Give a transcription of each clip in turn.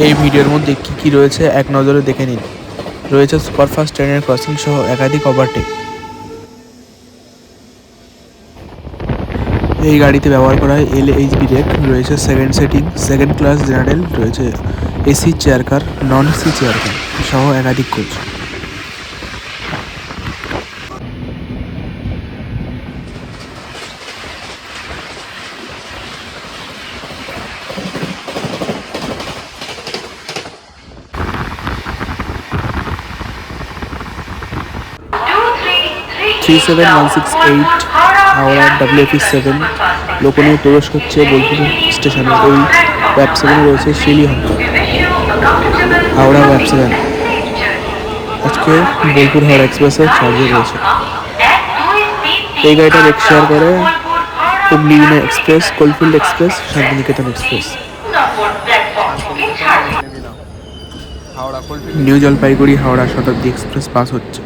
এই ভিডিওর মধ্যে কী কী রয়েছে এক নজরে দেখে নিন। রয়েছে সুপারফাস্ট ট্রেনের ক্রসিং সহ একাধিক ওভারটেক। এই গাড়িতে ব্যবহার করা হয় LHB রেক, রয়েছে second sitting, second class general, রয়েছে AC chair car, non AC chair car সহ একাধিক কোচ। T7168 হাওড়া WFE7 লোকনিয়ে প্রবেশ করছে বোলপুর স্টেশনে। এই WAP7 রয়েছে শিলিহাটা হাওড়া WAP7। আজকে বোলপুর হাওড়া এক্সপ্রেসের চার্জে রয়েছে। এই গাড়িটা রেক শেয়ার করে Hooghly express, coalfield express, Shantiniketan express. New Jalpaiguri Howrah Shatabdi express pass হচ্ছে।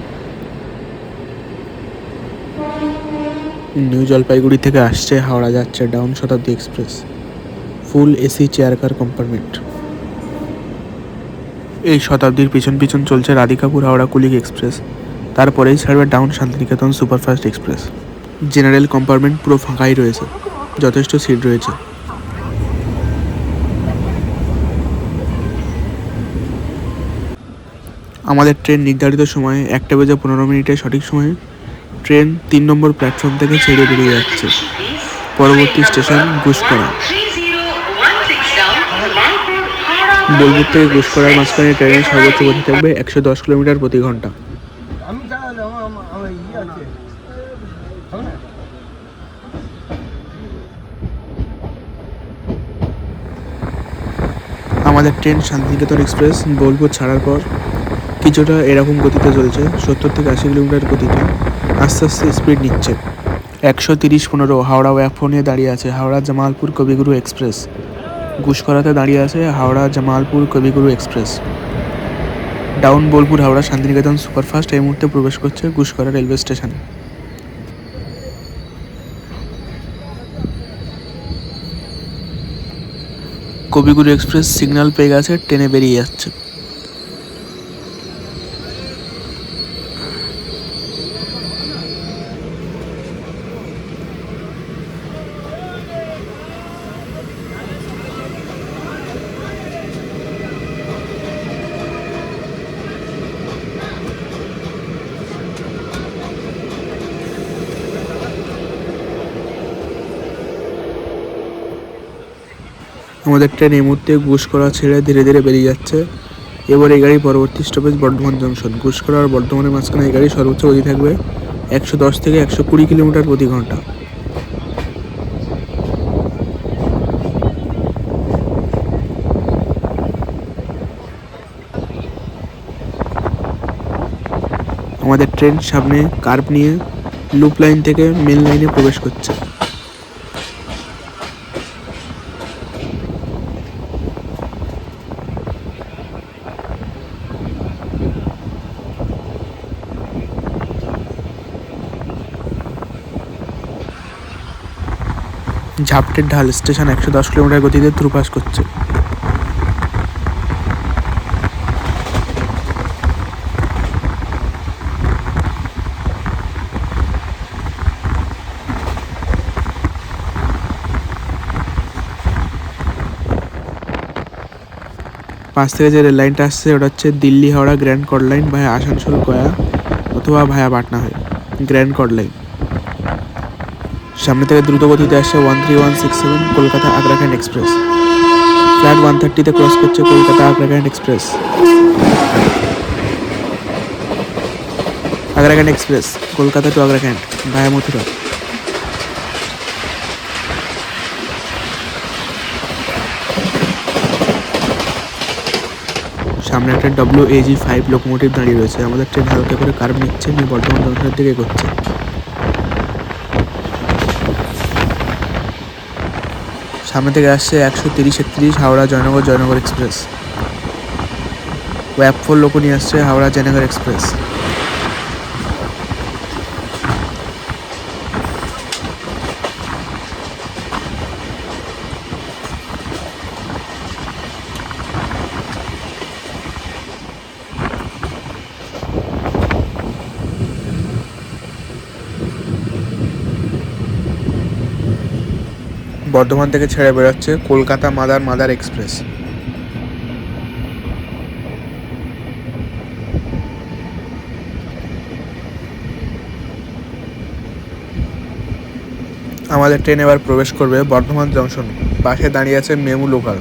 নিউ জলপাইগুড়ি থেকে আসছে হাওড়া যাচ্ছে down Shatabdi express, full AC chair car compartment. এই শতাব্দীর পিছন পিছন চলছে রাধিকাপুর হাওড়া কুলিক এক্সপ্রেস, তারপরেই ছাড়বে down Shantiniketan superfast express. General compartment পুরো ফাঁকাই রয়েছে, যথেষ্ট সিট রয়েছে। আমাদের ট্রেন নির্ধারিত সময়ে 1:15 সঠিক সময়ে ট্রেন 3 নম্বর প্ল্যাটফর্ম থেকে ছেড়ে বেরিয়ে যাচ্ছে। পরবর্তী স্টেশন গুসকরা। বোলপুর থেকে গুসকরার মাঝখানে ট্রেনের সর্বোচ্চ গতি থাকবে 110 কিলোমিটার প্রতি ঘন্টা। আমাদের ট্রেন শান্তিনিকেতন এক্সপ্রেস বোলপুর ছাড়ার পর কিছুটা এরকম গতিতে চলছে, 70 থেকে 80 কিলোমিটার গতিতে আস্তে আস্তে স্পিড নিচ্ছে। 130-15 হাওড়া WAP4 নিয়ে দাঁড়িয়ে আছে হাওড়া জামালপুর কবিগুরু এক্সপ্রেস। গুসকরাতে দাঁড়িয়ে আছে Howrah Jamalpur Kaviguru express. Down Bolpur Howrah Shantiniketan superfast এই মুহূর্তে প্রবেশ করছে গুসকরা রেলওয়ে স্টেশনে। কবিগুরু এক্সপ্রেস সিগন্যাল পেয়ে গেছে, ট্রেনে বেরিয়ে যাচ্ছে। আমাদের ট্রেন এই মুহূর্তে গুসকরা ছেড়ে ধীরে ধীরে বেরিয়ে যাচ্ছে। এবার এই গাড়ি পরবর্তী স্টপেজ বর্ধমান জংশন। গুসকরা আর বর্ধমানের মাঝখানে এই গাড়ি সর্বোচ্চ গতি থাকবে 110 থেকে 120 কিলোমিটার প্রতি ঘন্টা। আমাদের ট্রেন সামনে কার্ভ নিয়ে লুপ লাইন থেকে মেন লাইনে প্রবেশ করছে। ঝাপটের ঢাল স্টেশন 110 কিলোমিটার গতিতে থ্রুপাস করছে। পাশ থেকে যে রেল লাইনটা আসছে ওটা হচ্ছে Delhi Howrah grand chord line via Asansol Gaya অথবা ভায়া পাটনা হয়ে গ্র্যান্ড কর্ড লাইন। সামনে থেকে দ্রুত গতিতে আসছে 13167 কলকাতা আগ্রাকান্ড এক্সপ্রেস। ফ্ল্যাট 130-তে ক্রস করছে Kolkata Agra Cantt express. Agra Cantt express Kolkata to Agra Cantt via Mathura. সামনে একটা WAG5 লোকোমোটিভ দাঁড়িয়ে রয়েছে। আমাদের ট্রেন হালকা করে কার্ভ নিচ্ছে, নিয়ে বর্ধমান জংশনের দিকে এগোচ্ছে। সামনে থেকে আসছে 130-31 হাওড়া জয়নগর এক্সপ্রেস। WAP4 লোকো নিয়ে আসছে হাওড়া জয়নগর এক্সপ্রেস। বর্ধমান থেকে ছেড়ে বেরোচ্ছে কলকাতা মাদার মাদার এক্সপ্রেস। আমাদের ট্রেন এবার প্রবেশ করবে বর্ধমান জংশন। পাশে দাঁড়িয়ে আছে মেমু লোকাল।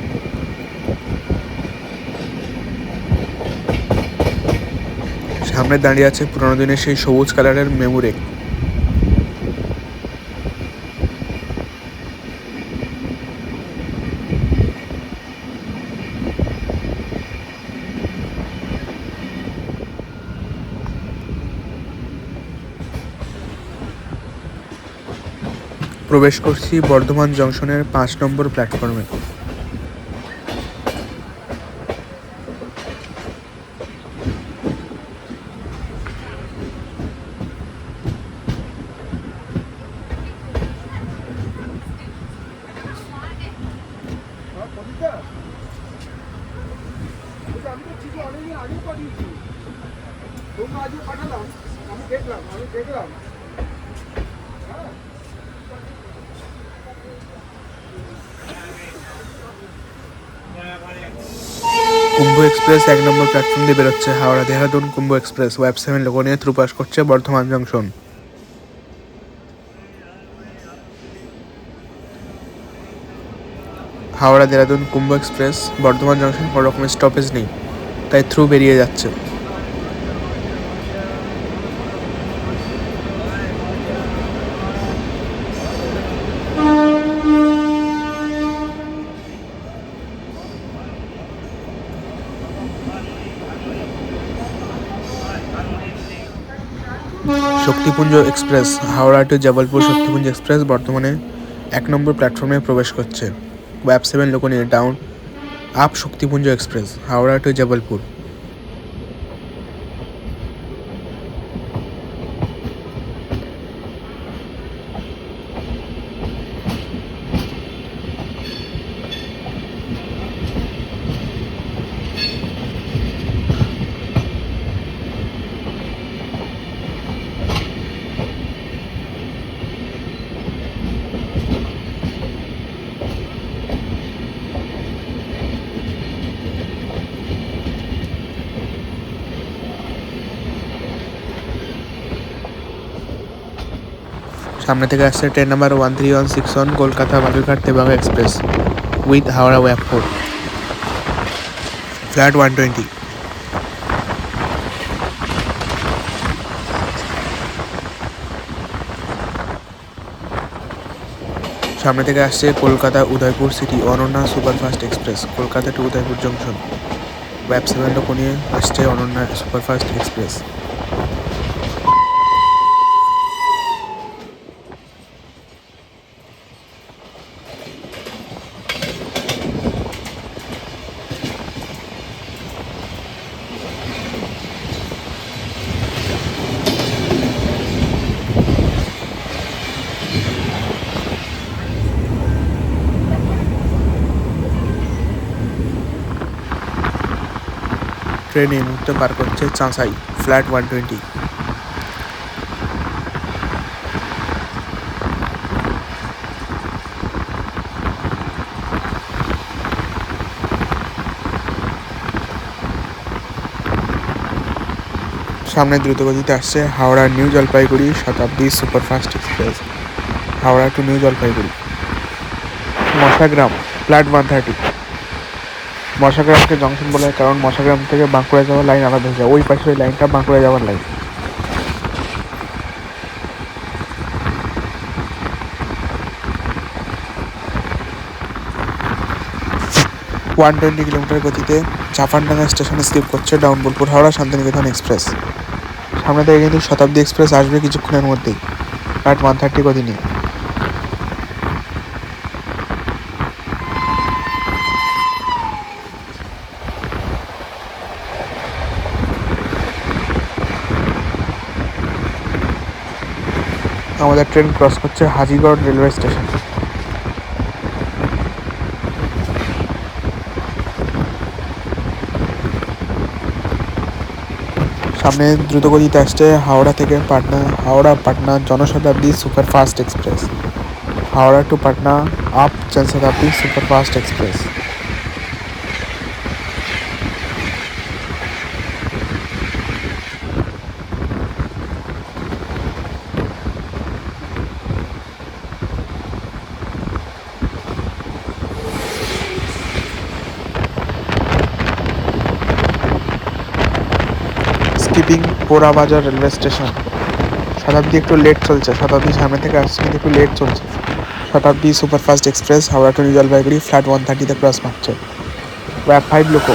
সামনে দাঁড়িয়ে আছে পুরোনো দিনের সেই সবুজ কালারের মেমু রেক। প্রবেশ করছি বর্ধমান জংশনের 5 নম্বর প্ল্যাটফর্মে। কুম্ভ এক্সপ্রেস 1 নম্বর প্ল্যাটফর্ম দিয়ে বেরোচ্ছে। হাওড়া দেহরাদুন কুম্ভ এক্সপ্রেস ওয়েব 7 লোগো নিয়ে থ্রু পাস করছে Bardhaman junction. Howrah Dehradun Kumbh express Bardhaman junction কোনো রকমের স্টপেজ নেই, তাই থ্রু বেরিয়ে যাচ্ছে। Shaktipunj express Howrah to Jabalpur Shaktipunj express বর্তমানে 1 নম্বর প্ল্যাটফর্মে প্রবেশ করছে। ওয়েব 7 লোগো নিয়ে down up Shaktipunj express Howrah to Jabalpur. সামনে থেকে আসছে train number 13161 Kolkata Balurghat Tebhaga express with Howrah ওয়েব 4 ফ্ল্যাট 120। সামনে থেকে আসছে Kolkata Udaipur city Ananya superfast express Kolkata to Udaipur junction. ওয়েব 7 লোগো নিয়ে আসছে অনন্যা সুপারফাস্ট এক্সপ্রেস। ট্রেন এই মুহূর্তে পার করছে চাঁসাই ফ্ল্যাট 120। সামনে দ্রুতগতিতে আসছে Howrah new Jalpaiguri Shatabdi superfast express Howrah to new Jalpaiguri. Mashagram flat 130। মশাগ্রামকে জংশন বলে কারণ মশাগ্রাম থেকে বাঁকুড়া যাওয়ার লাইন আলাদা হয়ে যায়, ওই পাশের ওই লাইনটা বাঁকুড়া যাওয়ার লাইন। ওয়ান 20 কিলোমিটার গতিতে চাপানডাঙ্গা স্টেশনে স্কিপ করছে ডাউন বোলপুর হাওড়া শান্তিনিকেতন এক্সপ্রেস। সামনে থেকে কিন্তু শতাব্দী এক্সপ্রেস আসবে কিছুক্ষণের মধ্যেই ফ্ল্যাট 130 গতি নিয়ে। আমাদের ট্রেন ক্রস করছে হাজিগড় রেলওয়ে স্টেশন। সামনে দ্রুতগতিতে আসছে হাওড়া থেকে Patna Howrah Patna Jan Shatabdi superfast express Howrah to Patna आप Jan Shatabdi superfast express. Skipping Porabazar railway station. Shatabdi একটু লেট চলছে, শতাব্দী সামনে থেকে আসছে কিন্তু একটু লেট চলছে। Shatabdi superfast express Howrah to new Jalpaiguri flat 130-তে ক্রস মারছে। ওয়াক 5 লোকো।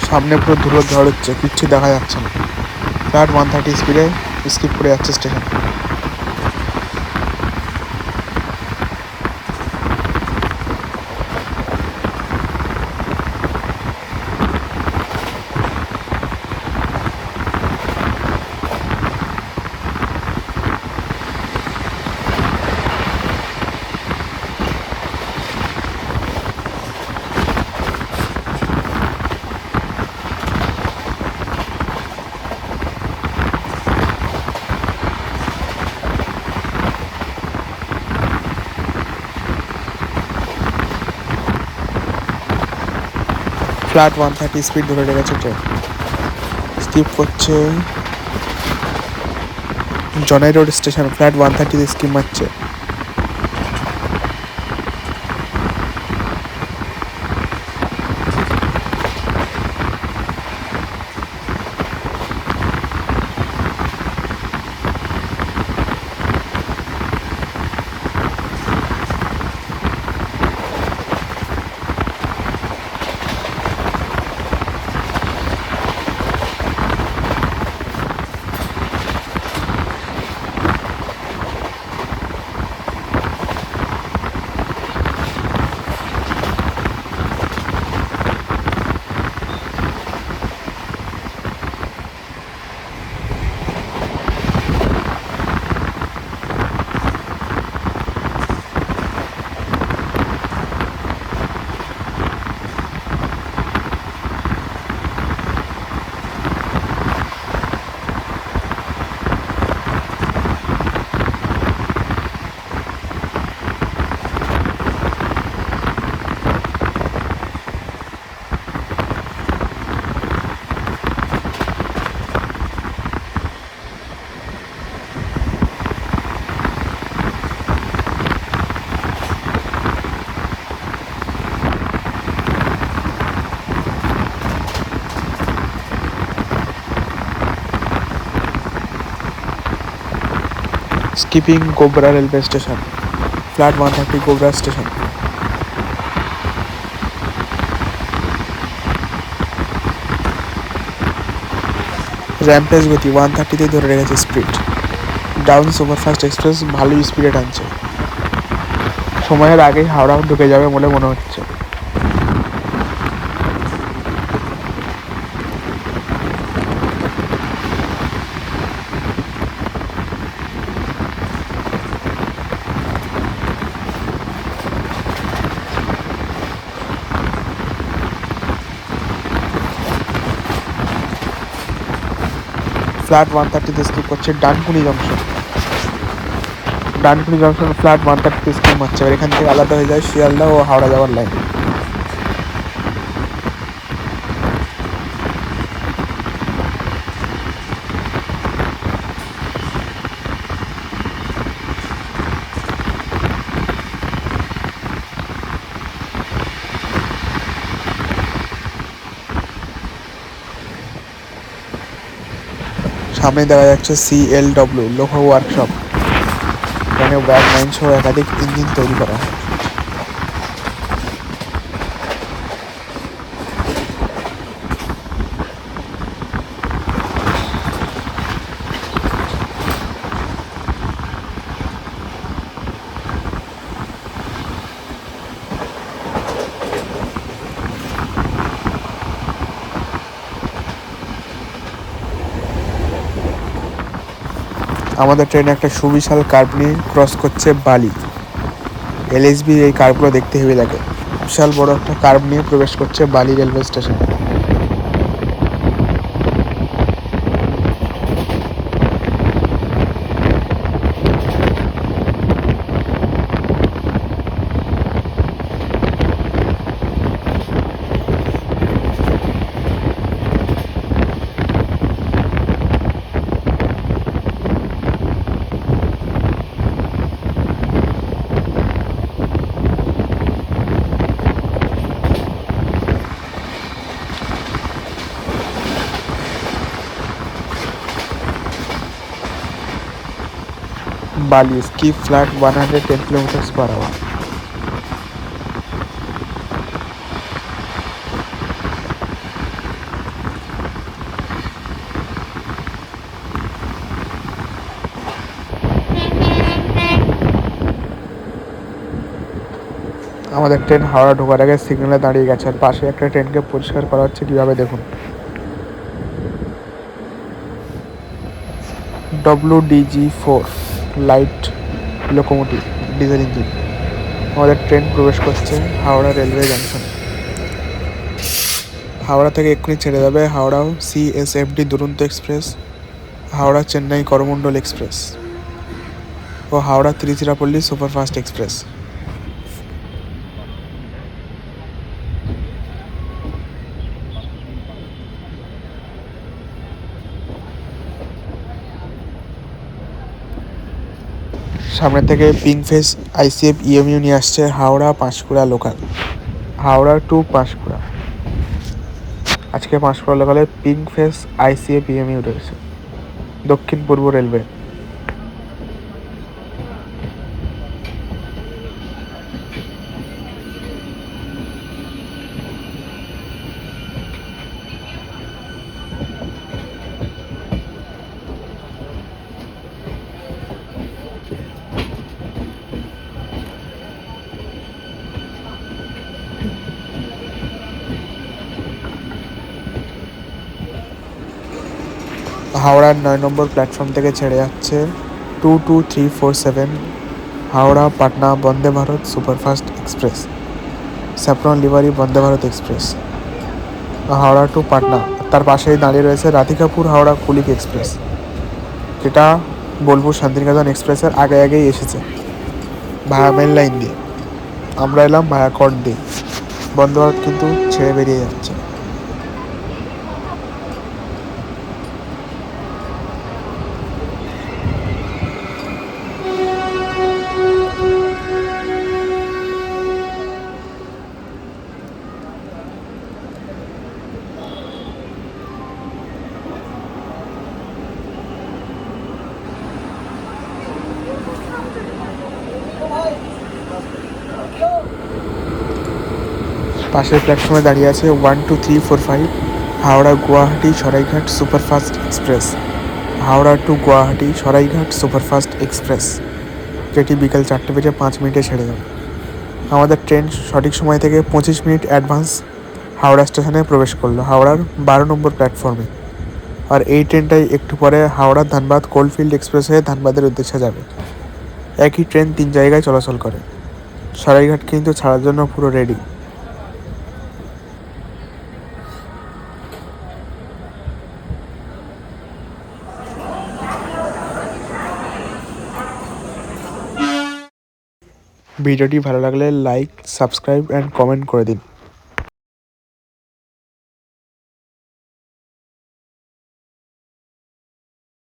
সামনে পুরো ধুলো ঝড় হচ্ছে, কিচ্ছু দেখা যাচ্ছে না। ফ্ল্যাট 130 স্পিডে স্কিপ করে যাচ্ছে স্টেশন। ফ্ল্যাট 130 স্পিড ধরে রেখেছে ট্রেন, স্কিপ করছে জনাই রোড স্টেশন। ফ্ল্যাট 130-তে স্কিপ মারছে। Skipping Gobra railway station. Flat 130 Gobra station. Rampage গতি 130-তেই ধরে রেখেছে স্পিড। ডাউন সুপারফাস্ট এক্সপ্রেস ভালোই স্পিডে টানছে, সময়ের আগেই হাওড়া ঢুকে যাবে বলে মনে হচ্ছে। ফ্ল্যাট 130-তে স্কিপ করছে Dankuni junction. Dankuni junction flat 130-তে স্কিপ মারছে। এখান থেকে আলাদা হয়ে যায় শিয়ালদা ও হাওড়া যাওয়ার লাইন। সামনে দেখা যাচ্ছে CLW লোহো ওয়ার্কশপ। এখানে ওয়্যাগ 9 সহ একাধিক ইঞ্জিন তৈরি করা হয়। আমাদের ট্রেনে একটা সুবিশাল কার্ভ নিয়ে ক্রস করছে বালি। এলএসবি এই কার্ভগুলো দেখতে হেভি লাগে। বিশাল বড় একটা কার্ভ নিয়ে প্রবেশ করছে বালি রেলওয়ে স্টেশন। বালি স্কিপ ফ্ল্যাট 110 km/h। আমাদের ট্রেন হাওড়া ঢোকার আগে সিগন্যালে দাঁড়িয়ে গেছে, আর পাশে একটা ট্রেনকে পরিষ্কার করা হচ্ছে কীভাবে দেখুন। WDG-4 light locomotive diesel engine. আমাদের ট্রেন প্রবেশ করছে হাওড়া রেলওয়ে জাংশন। হাওড়া থেকে এক্ষুনি ছেড়ে যাবে হাওড়া CSFD দুরন্ত এক্সপ্রেস, হাওড়া চেন্নাই করমণ্ডল এক্সপ্রেস ও হাওড়া তিরুচিরাপল্লী সুপারফাস্ট এক্সপ্রেস। সামনে থেকে পিঙ্ক ফেস ICF EMU নিয়ে আসছে হাওড়া পাঁশকুড়া লোকাল, হাওড়া টু পাঁশকুড়া। আজকে পাঁশকুড়া লোকালে পিঙ্ক ফেস ICF EMU রয়েছে, দক্ষিণ পূর্ব রেলওয়ে। হাওড়ার 9 নম্বর প্ল্যাটফর্ম থেকে ছেড়ে যাচ্ছে 22347 Howrah Patna Vande Bharat superfast express, saffron livery Vande Bharat express, Howrah to Patna. তার পাশেই দাঁড়িয়ে রয়েছে রাধিকাপুর হাওড়া কুলিক এক্সপ্রেস, যেটা বোলপুর শান্তিনিকেতন এক্সপ্রেসের আগেই এসেছে ভায়া মেন লাইন দিয়ে। আমরা এলাম ভায়া কট দিয়ে। বন্দে ভারত কিন্তু ছেড়ে বেরিয়ে যাচ্ছে। পাশের প্ল্যাটফর্মে দাঁড়িয়ে আছে 12345 Howrah Guwahati Saraighat superfast express, Howrah to Guwahati Saraighat superfast express, যেটি বিকেল 4:05 ছেড়ে যাবে। আমাদের ট্রেন সঠিক সময় থেকে 25 মিনিট অ্যাডভান্স হাওড়া স্টেশনে প্রবেশ করলো, হাওড়ার 12 নম্বর প্ল্যাটফর্মে। আর এই ট্রেনটাই একটু পরে হাওড়া ধানবাদ কোলফিল্ড এক্সপ্রেস হয়ে ধানবাদের উদ্দেশ্যে যাবে। একই ট্রেন 3 জায়গায় চলাচল করে। সরাইঘাট কিন্তু ছাড়ার জন্য পুরো রেডি। ভিডিওটি ভালো লাগলে লাইক, সাবস্ক্রাইব অ্যান্ড কমেন্ট করে দিন।